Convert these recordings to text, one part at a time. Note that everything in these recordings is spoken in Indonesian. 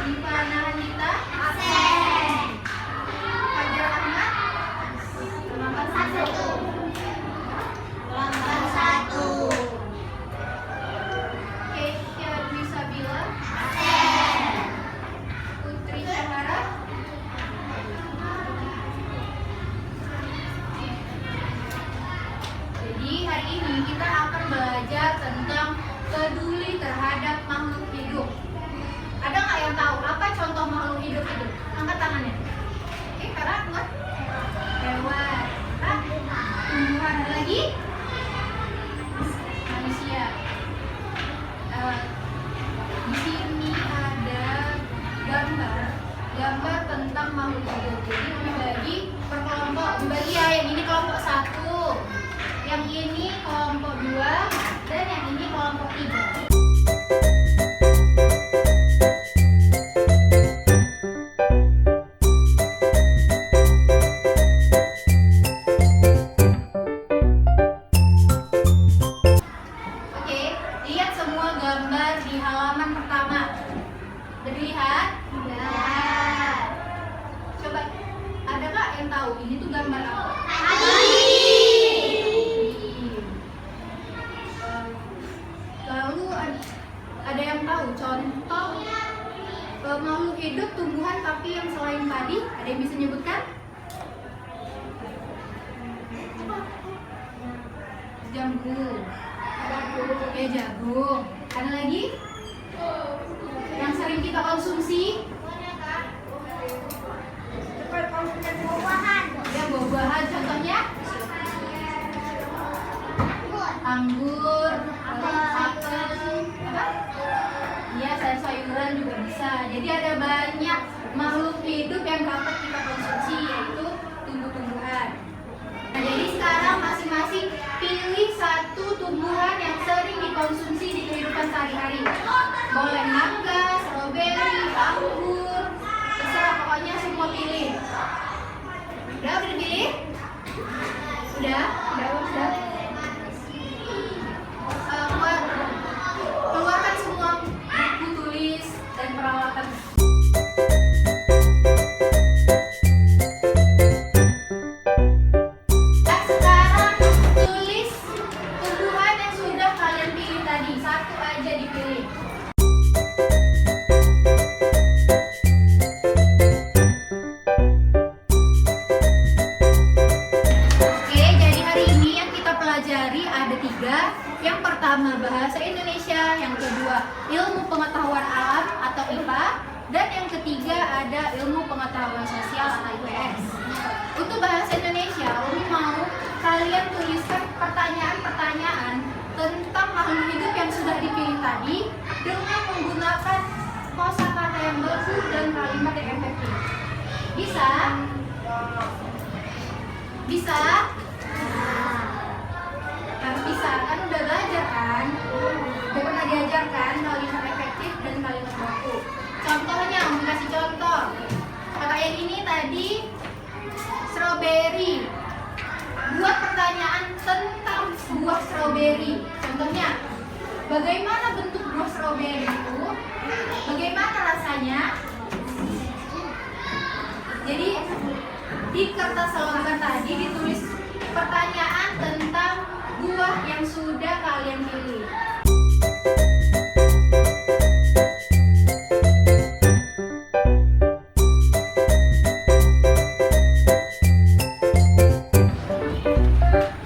Syifa Nahanita. Absen. Fajar Ahmad. Kelompok 1. Kelompok 1. Keisha Dwi Sabila. Absen. Putri Syahara. Jadi hari ini kita akan belajar tentang peduli terhadap makhluk hidup. Ada nggak yang tahu apa contoh makhluk hidup itu? Angkat tangannya. Oke, Kara, buat hewan, tumbuhan, ada lagi manusia. Di sini ada gambar tentang makhluk hidup. Jadi dibagi per kelompok. Dibagi ya, yang ini kelompok 1, yang ini kelompok 2, dan yang ini kelompok 3. Gambar di halaman pertama. Udah dilihat? Udah. Coba, ada nggak yang tahu ini tuh gambar apa? Lalu ada yang tahu contoh makhluk hidup tumbuhan tapi yang selain padi? Ada yang bisa nyebutkan? Jagung. Ya, jagung. Ada lagi? Yang sering kita konsumsi? Buah-buahan. Ya, buah-buahan. Contohnya? Anggur, apel, ya, sayur-sayuran juga bisa. Jadi ada banyak makhluk hidup yang dapat kita konsumsi, yaitu tumbuh-tumbuhan. Nah, jadi sekarang masing-masing pilih satu tumbuhan yang sering dikonsumsi di kehidupan sehari-hari. Boleh mangga, stroberi, anggur, terserah, pokoknya semua pilih. Udah pilih? Udah. Keluarkan semua buku tulis dan peralatan. Yang pertama bahasa Indonesia, yang kedua ilmu pengetahuan alam atau IPA, dan yang ketiga ada ilmu pengetahuan sosial atau IPS. Untuk bahasa Indonesia, Umi mau kalian tuliskan pertanyaan-pertanyaan tentang makhluk hidup yang sudah dipilih tadi dengan menggunakan kosakata yang bagus dan kalimat yang efektif. Bisa? Bisa? Harus bisa, kan udah belajar kan? Udah pernah diajarkan kalimat efektif dan kalimat baku. Contohnya, mau kasih contoh. Kata yang ini tadi stroberi. Buat pertanyaan tentang buah stroberi. Contohnya, bagaimana bentuk buah stroberi itu? Bagaimana rasanya? Jadi di kertas slogan tadi ditulis pertanyaan tentang buah yang sudah kalian pilih.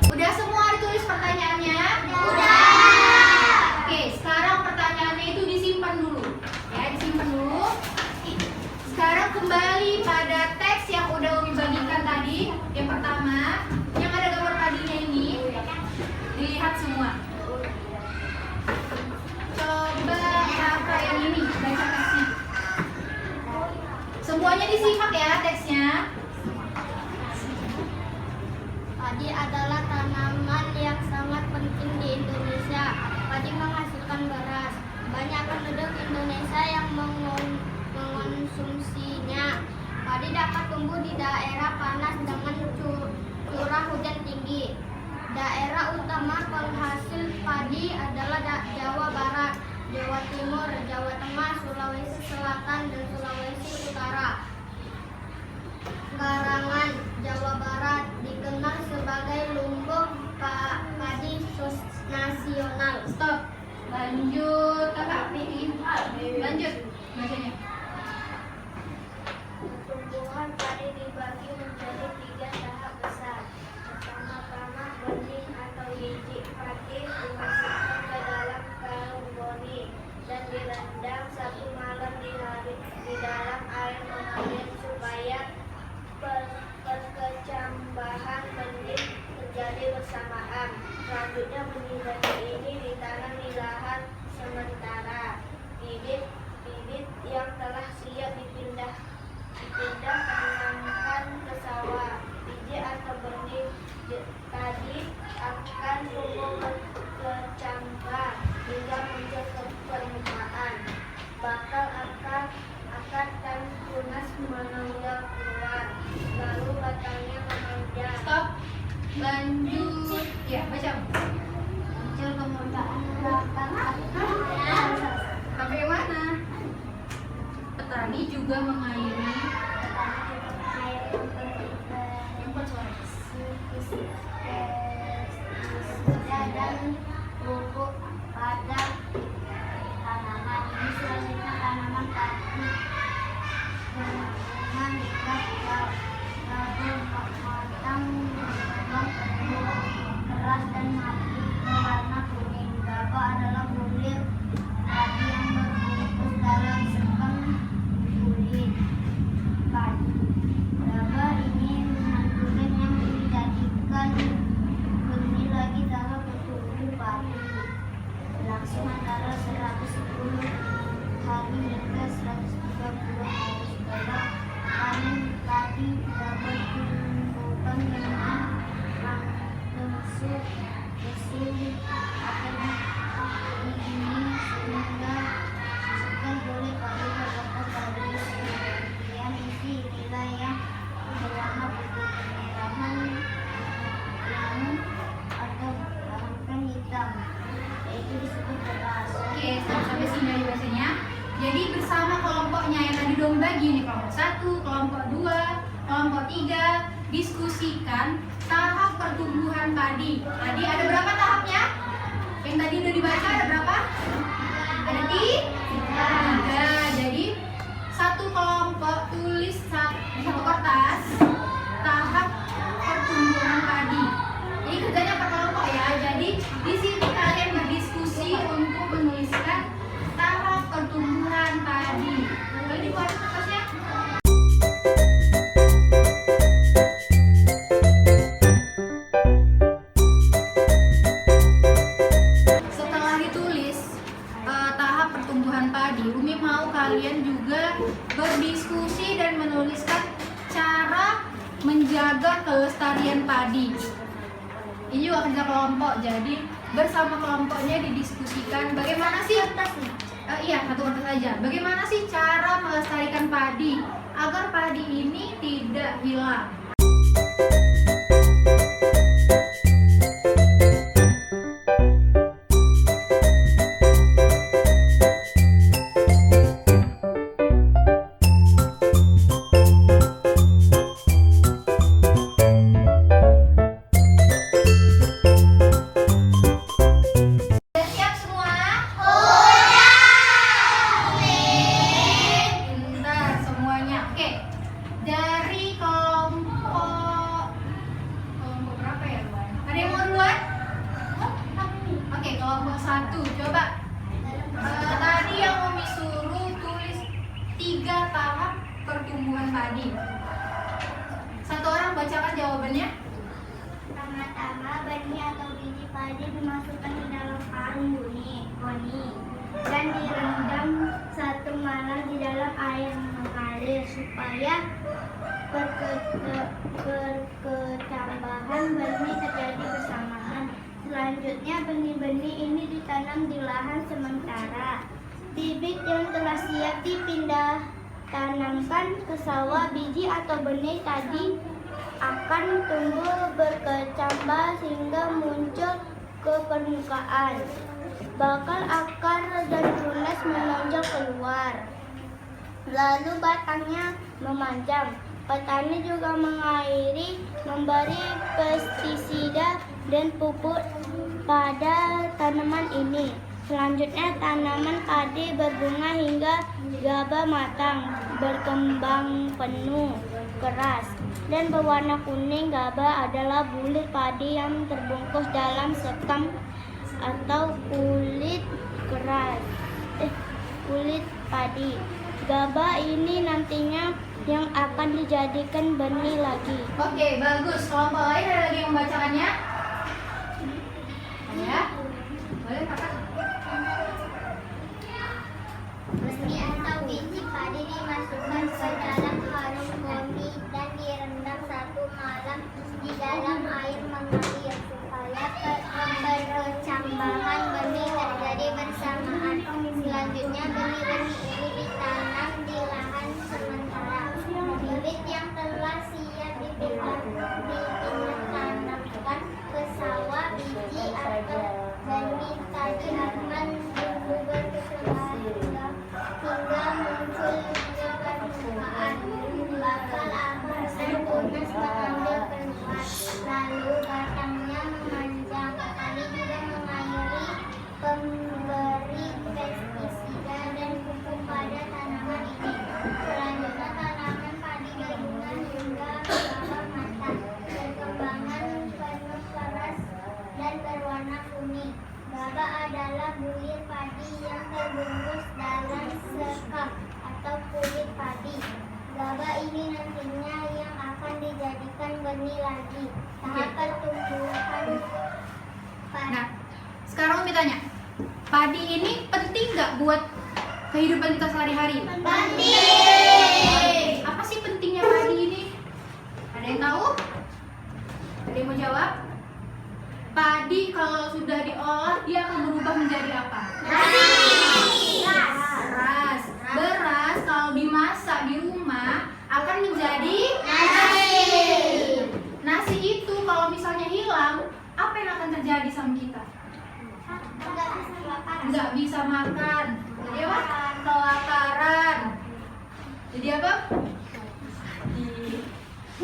Udah semua ditulis pertanyaannya? Udah. Oke, sekarang pertanyaannya itu disimpan dulu. Ya, disimpan dulu. Sekarang kembali pada teks yang udah Umi bagikan tadi. Yang pertama, yang ada gambar padinya ini. Dilihat semua. Coba apa yang ini, baca teksnya. Semuanya disimak ya teksnya. Padi adalah tanaman yang sangat penting di Indonesia. Padi menghasilkan beras. Banyak penduduk Indonesia yang mengonsumsinya. Padi dapat tumbuh di daerah panas dengan curah hujan tinggi. Daerah utama penghasil padi adalah Jawa Barat. Jawa Timur, Jawa Tengah, Sulawesi Selatan, dan Sulawesi Utara. Karangan, Jawa Barat, dikenal sebagai lumbung padi nasional. Stop. Lanjut kakak. Lanjut bacanya. Pertumbuhan padi dibagi menjadi 3 tahap besar. Pertama-tama benih atau biji padi dimasukkan ke dalam karung boni dan direndam 1 malam di dalam air mengalir supaya perkecambahan benih terjadi bersamaan. Selanjutnya benih-benih ini ditanam di lahan sementara. Bibit yang telah siap dipindah tanamkan ke sawah. Biji atau benih tadi akan tumbuh berkecambah hingga muncul ke permukaan. Bakal akar dan tunas menonjol keluar, lalu batangnya memanjang. Stop. Lanjut. Ya, baca. Muncul permukaan batang Sampai mana? Petani juga mengairi dan pupuk pada tanaman. Ini selanjutnya tanaman padi dengan batang berkembang tebu, keras dan mati berwarna kuning. Gabah adalah bulir padi yang berbungkus dalam sekam kulit padi. Gabah ini kulit yang dijadikan benih lagi dalam bertumbuh padi. Berlangsung antara 110 hari hingga 130 hari setelah panen. Padi dapat ditumbuhkan dengan langsung mesin atau digiling sehingga dihasilkan boleh padi beberapa padi. Kemudian isi inilah yang berwarna putih kemerahan atau bahkan hitam, yaitu disebut beras. Oke, sampai sini dari bahasanya. Jadi bersama kelompoknya yang tadi dong bagi nih, kelompok 1, kelompok 2, kelompok 3, diskusikan tahap pertumbuhan padi. Tadi ada berapa tahapnya? Yang tadi udah dibaca ada berapa? Ada 3. Jadi satu kelompok tulis di satu kertas tahap pertumbuhan padi. Jadi kerjanya per kelompok ya. Jadi di sini kalian berdiskusi untuk menuliskan tahap pertumbuhan padi. Boleh dibuat kertasnya? Setelah ditulis tahap pertumbuhan padi, Umi mau kalian juga berdiskusi dan menuliskan cara menjaga kelestarian padi. Ini juga kerja kelompok, jadi bersama kelompoknya didiskusikan bagaimana sih iya, satu kertas saja. Bagaimana sih cara melestarikan padi agar padi ini tidak hilang? Sudah siap semua? Pintar semuanya. Oke. Dari kelompok berapa ya, Luan? Ada yang mau duluan? Oke, kelompok 1. Coba. Tadi yang Umi suruh tulis 3 tahap pertumbuhan padi. Satu orang bacakan jawabannya. Pertama-tama benih atau biji padi dimasukkan di dalam karung boni dan direndam 1 malam di dalam air mengalir supaya perkecambahan benih terjadi bersamaan. Selanjutnya benih-benih ini ditanam di lahan sementara. Bibit yang telah siap dipindah tanamkan ke sawah. Biji atau benih tadi akan tumbuh berkecambah sehingga muncul ke permukaan. Bakal akar dan tunas menonjol keluar. Lalu batangnya memanjang. Petani juga mengairi, memberi pestisida dan pupuk pada tanaman ini. Selanjutnya tanaman padi berbunga hingga gabah matang, berkembang penuh, keras, dan berwarna kuning. Gabah adalah bulir padi yang terbungkus dalam sekam atau kulit keras, kulit padi. Gabah ini nantinya yang akan dijadikan benih lagi. Oke, bagus. Kelompok lain ada lagi yang membacakannya? Ya, boleh kakak. Benih atau biji padi dimasukkan ke dalam karung goni dan direndam 1 malam di dalam air mengalir supaya perkecambangan benih terjadi bersamaan. Selanjutnya benih-benih ini ditanam di lahan sementara. Bibit yang telah siap dipindah-tanamkan ke sawah. Biji atau benih tadi akan tumbuh berkembang hingga muncul ke permukaan. Bakal akar dan tunas mengambil keluar, lalu batangnya memanjang. Petani juga mengairi, memberi pestisida dan pupuk pada tanaman ini. Selanjutnya tanaman padi berbunga hingga gabah matang, berkembangan penuh keras dan berwarna kuning. Gabah adalah bulir padi yang terbungkus dalam sekam atau kulit padi. Gabah ini nantinya yang akan dijadikan benih lagi. Tahap pertumbuhan padi. Nah, sekarang Umi tanya, padi ini penting nggak buat kehidupan kita sehari-hari? Penting. Apa sih pentingnya padi ini? Ada yang tahu? Ada yang mau jawab? Padi kalau sudah diolah dia akan berubah menjadi apa? Beras. Beras kalau dimasak di rumah akan menjadi nasi. Nasi itu kalau misalnya hilang, apa yang akan terjadi sama kita? Nggak bisa makan. Jadi apa? Kelaparan. Jadi apa?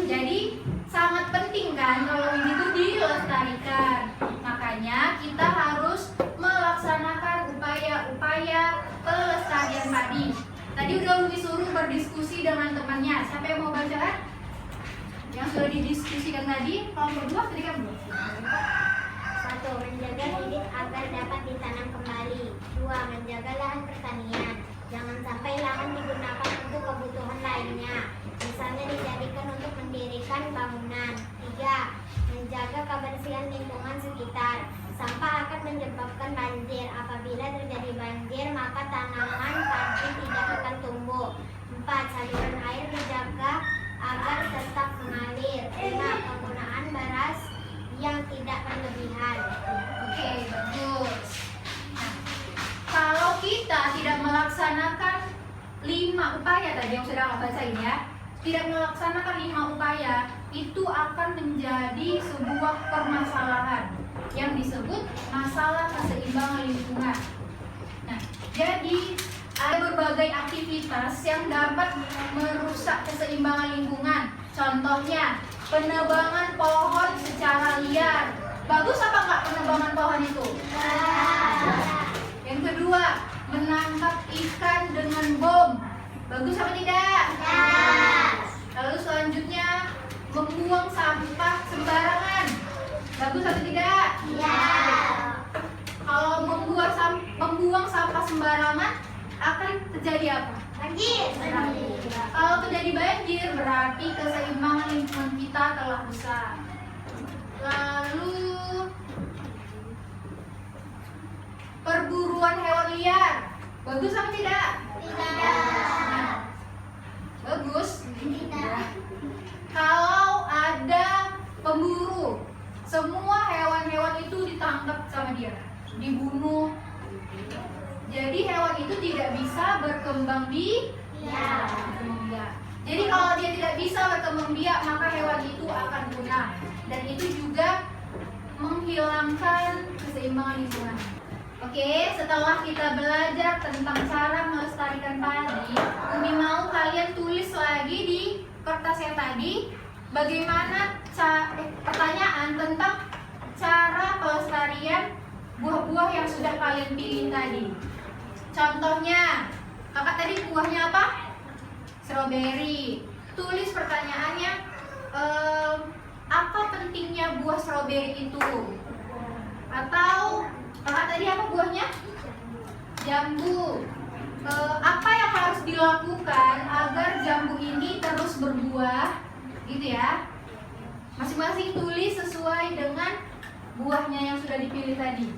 Jadi sangat penting kan kalau ini tuh dilestarikan. Makanya kita harus melaksanakan upaya-upaya pelestarian padi. Tadi udah Umi suruh berdiskusi dengan temannya. Siapa yang mau baca? Yang sudah didiskusikan tadi, kelompok 2 tadi kan belum? 1. Menjaga bibit agar dapat ditanam kembali. 2. Menjaga lahan pertanian. Jangan sampai lahan digunakan untuk kebutuhan lainnya, misalnya dijadikan untuk mendirikan bangunan. 3. Menjaga kebersihan lingkungan sekitar. Sampah akan menyebabkan banjir. Apabila terjadi banjir, maka tanaman padi tidak akan tumbuh. 4. Saluran air dijaga agar tetap mengalir. 5. Penggunaan beras yang tidak berlebihan. Oke, bagus. Nah, kalau kita tidak melaksanakan 5 upaya tadi yang sudah Kak bacain ya, tidak melaksanakan 5 upaya, itu akan menjadi sebuah permasalahan yang disebut masalah keseimbangan lingkungan. Nah, jadi ada berbagai aktivitas yang dapat merusak keseimbangan lingkungan. Contohnya, penebangan pohon secara liar. Bagus apa enggak penebangan pohon itu? Yang kedua, menangkap ikan dengan bom. Bagus apa tidak? Lalu selanjutnya, membuang sampah sembarangan. Bagus atau tidak? Kalau membuang sampah sembarangan akan terjadi apa? Banjir. Kalau terjadi banjir berarti keseimbangan lingkungan kita telah rusak. Lalu perburuan hewan liar. Bagus apa tidak? Nah, bagus. Kalau ada pemburu, semua hewan-hewan itu ditangkap sama dia, dibunuh. Jadi hewan itu tidak bisa berkembang biak. Jadi kalau dia tidak bisa berkembang biak, maka hewan itu akan punah. Dan itu juga menghilangkan keseimbangan lingkungan. Oke, setelah kita belajar tentang cara melestarikan padi, Umi mau kalian tulis lagi di kertas yang tadi bagaimana pertanyaan tentang cara pelestarian buah-buah yang sudah kalian pilih tadi. Contohnya, kakak tadi buahnya apa? Stroberi. Tulis pertanyaannya, apa pentingnya buah stroberi itu? Atau kakak tadi apa buahnya? Jambu. Apa yang harus dilakukan agar jambu ini terus berbuah? Gitu ya. Masing-masing tulis sesuai dengan buahnya yang sudah dipilih tadi.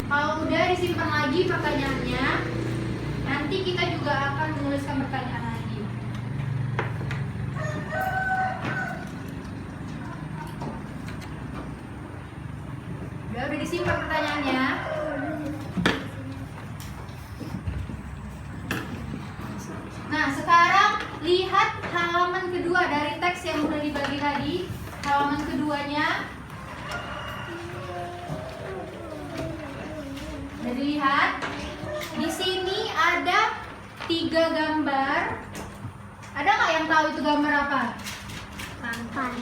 Kalau udah disimpan lagi pertanyaannya, nanti kita juga akan menuliskan pertanyaan lagi. Udah disimpan pertanyaannya. Nah, sekarang lihat halaman kedua dari teks yang sudah dibagi tadi. Halaman keduanya. Sudah dilihat. Di sini ada 3 gambar. Ada nggak yang tahu itu gambar apa? Pantai,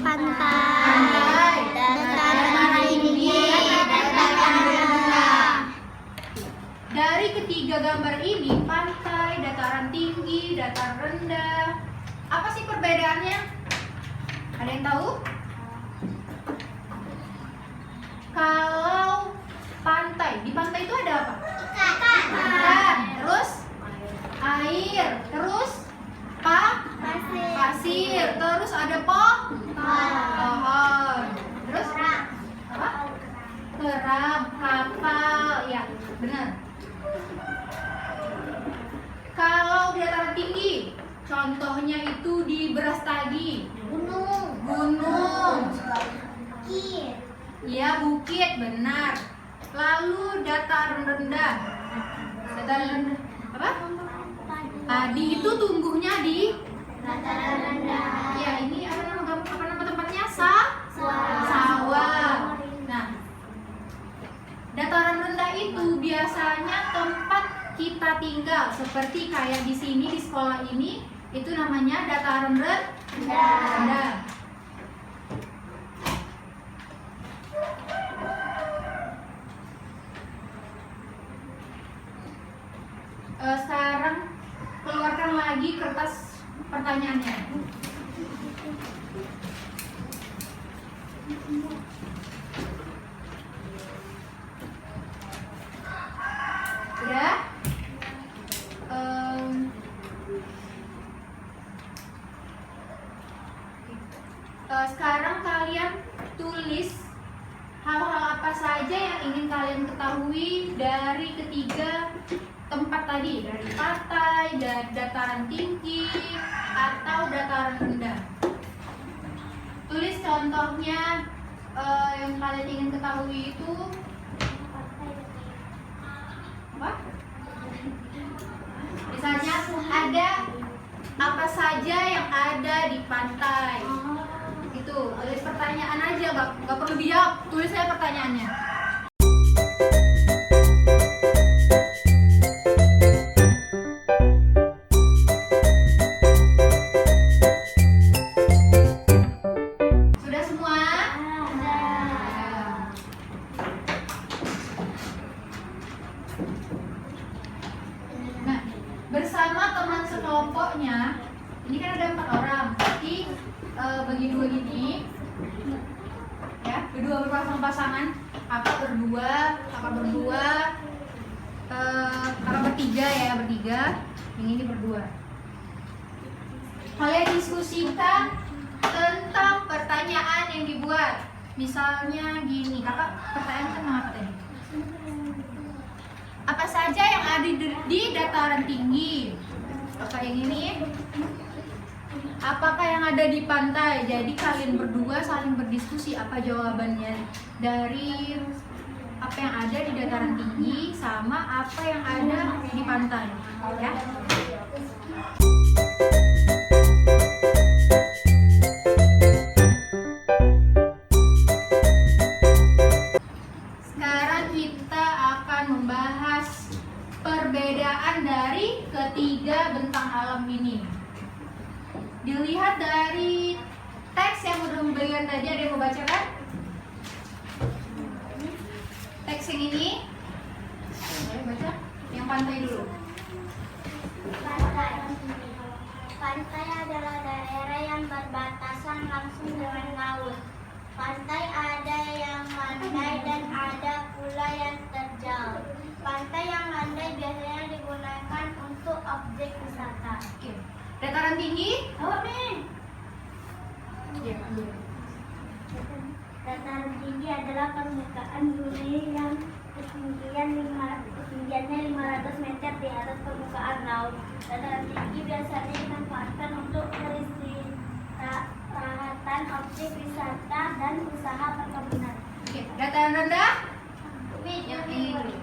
dataran tinggi, dataran rendah. Dari ketiga gambar ini, pantai, dataran tinggi, dataran rendah, apa sih perbedaannya? Ada yang tahu? Kalau pantai, di pantai itu ada apa? Ikan, terus air, terus pasir, terus ada pohon, terus apa? Kerang, kapal, ya benar. Kalau di dataran tinggi, contohnya itu di Brastagi, gunung, ya bukit, benar. Lalu dataran rendah, apa? Padi itu tumbuhnya di Dataran rendah. ya ini apa nama tempatnya? Sawah. Nah, dataran rendah itu biasanya tempat kita tinggal, seperti kayak di sini di sekolah ini, itu namanya dataran rendah. Sekarang keluarkan lagi kertas pertanyaannya. Udah? Sekarang kalian tulis hal-hal apa saja yang ingin kalian ketahui dari ketiga tempat tadi, dari pantai, dari dataran tinggi, atau dataran rendah. Tulis contohnya yang kalian ingin ketahui itu apa? Misalnya ada apa saja yang ada di pantai. Itu tulis pertanyaan aja, nggak perlu dijawab. Tulis aja pertanyaannya. Sudah semua? Nah, bersama teman sekelompoknya, ini kan ada 4 orang, berarti bagi 2 ini, ya, kedua berpasang-pasangan, kakak berdua, kakak bertiga ya, yang ini berdua. Kalian diskusikan tentang pertanyaan yang dibuat. Misalnya gini, kakak pertanyaan tentang apa tadi? Apa saja yang ada di dataran tinggi? Kakak yang ini. Apakah yang ada di pantai? Jadi kalian berdua saling berdiskusi apa jawabannya dari apa yang ada di dataran tinggi sama apa yang ada di pantai, ya. Pantai ada yang landai dan ada pula yang terjal. Pantai yang landai biasanya digunakan untuk objek wisata. Oke. Dataran tinggi? Jawab nih. Iya. Dataran tinggi adalah permukaan bumi yang ketinggiannya 500 meter di atas permukaan laut. Dataran tinggi biasanya dimanfaatkan untuk peristirahatan, objek wisata, dan usaha perkebunan. Oke. Dataran rendah? Yang ini dulu.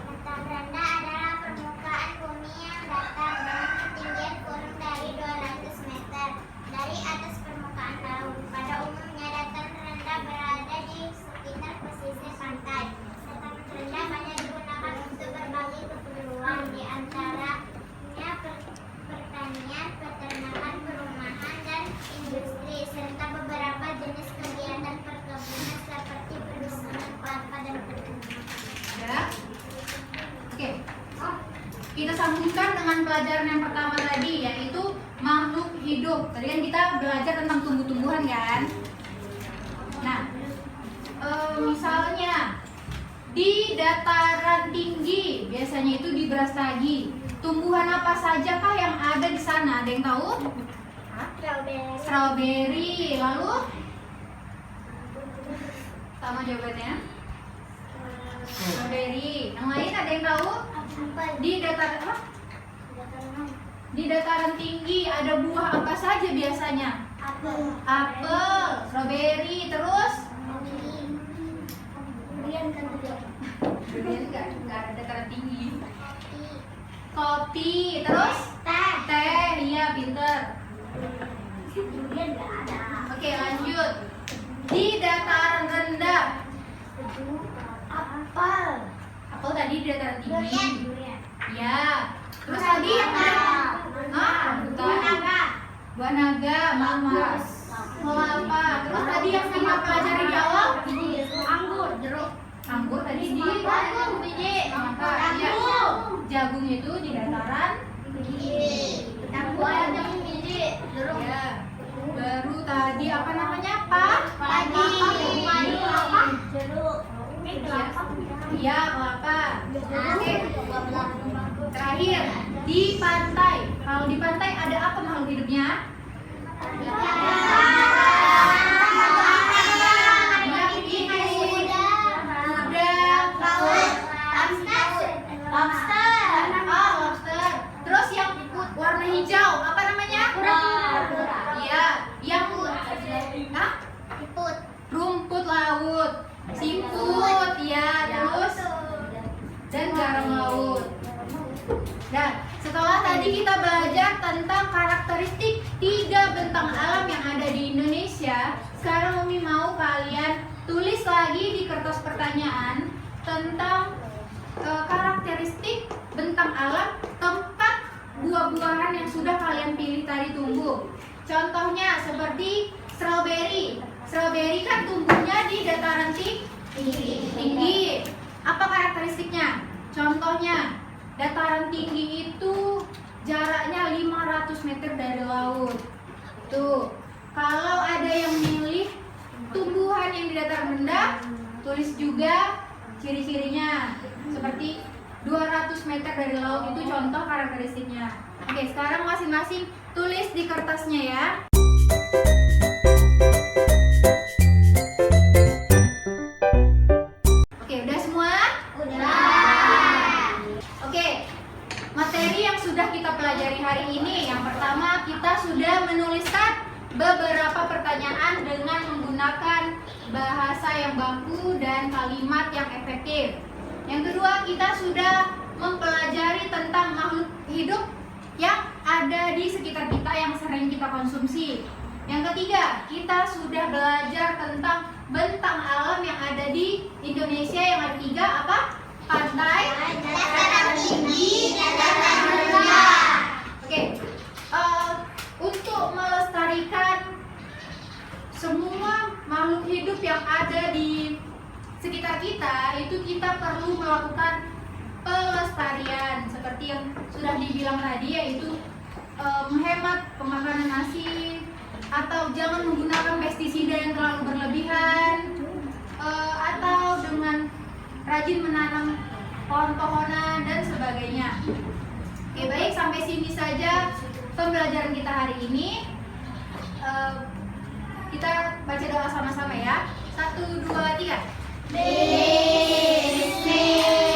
Dataran rendah adalah permukaan bumi yang datar dengan ketinggian kurang dari 200 meter dari atas permukaan laut. Pada umumnya dataran rendah berada di sekitar pesisir pantai. Dataran rendah banyak digunakan untuk berbagai keperluan, di antaranya pertanian, peternakan, perumahan, dan industri, serta beberapa jenis kegiatan perkebunan seperti perusahaan kelapa dan perkebunan. Ya. Oke. Kita sambungkan dengan pelajaran yang pertama tadi, yaitu makhluk hidup. Tadi kan kita belajar tentang tumbuh-tumbuhan kan. Nah, misalnya di dataran tinggi biasanya itu di Brastagi, tumbuhan apa saja kah yang ada di sana? Ada yang tahu? Strawberry. Lalu sama jawabannya. Strawberry. Yang lain ada yang tahu? Di dataran apa? Di dataran tinggi ada buah apa saja biasanya? Apel, strawberry, terus? Durian nggak ada dataran tinggi. Kopi, terus? Teh, iya pinter. Oke, lanjut. Di dataran rendah. Apel tadi di dataran tinggi. Ya. Terus tadi yang buah naga, mama. Kelapa. Terus tadi yang kita pelajari di awal? Anggur, jeruk. Anggur tadi di biji. Jagung itu di dataran tinggi. Jagung biji, jeruk. Ya. Baru tadi apa namanya? Padi. Jeruk. Iya, kelapa. Oke. Terakhir, di pantai. Kalau di pantai ada apa makhluk hidupnya? Lobster. Terus yang warna hijau, apa namanya? Iya, yang rumput laut, siput, ya, terus dan garam laut. Dan setelah tadi kita belajar tentang karakteristik 3 bentang alam yang ada di Indonesia, sekarang Umi mau kalian tulis lagi di kertas pertanyaan tentang karakteristik bentang alam tempat buah-buahan yang sudah kalian pilih tadi tumbuh. Contohnya seperti strawberry. Strawberry kan tumbuhnya di dataran tinggi. Apa karakteristiknya? Contohnya, dataran tinggi itu jaraknya 500 meter dari laut. Tuh, kalau ada yang milih tumbuhan yang di dataran rendah, tulis juga ciri-cirinya. Seperti 200 meter dari laut itu contoh karakteristiknya. Oke, sekarang masing-masing tulis di kertasnya ya. Oke, udah semua? Udah. Oke, materi yang sudah kita pelajari hari ini, yang pertama kita sudah menuliskan beberapa pertanyaan dengan menggunakan bahasa yang baku dan kalimat yang efektif. Yang kedua, kita sudah mempelajari tentang makhluk hidup yang ada di sekitar kita yang sering kita konsumsi. Yang ketiga, kita sudah belajar tentang bentang alam yang ada di Indonesia yang ada 3, apa? Pantai, dataran tinggi, dan dataran rendah. Oke, untuk melestarikan semua makhluk hidup yang ada di sekitar kita, itu kita perlu melakukan pelestarian seperti yang sudah dibilang tadi, yaitu menghemat pemakanan nasi, atau jangan menggunakan pestisida yang terlalu berlebihan, atau dengan rajin menanam pohon-pohonan dan sebagainya. Oke, baik, sampai sini saja pembelajaran kita hari ini. Kita baca doa sama-sama ya. 1, 2, 3. Bismillah.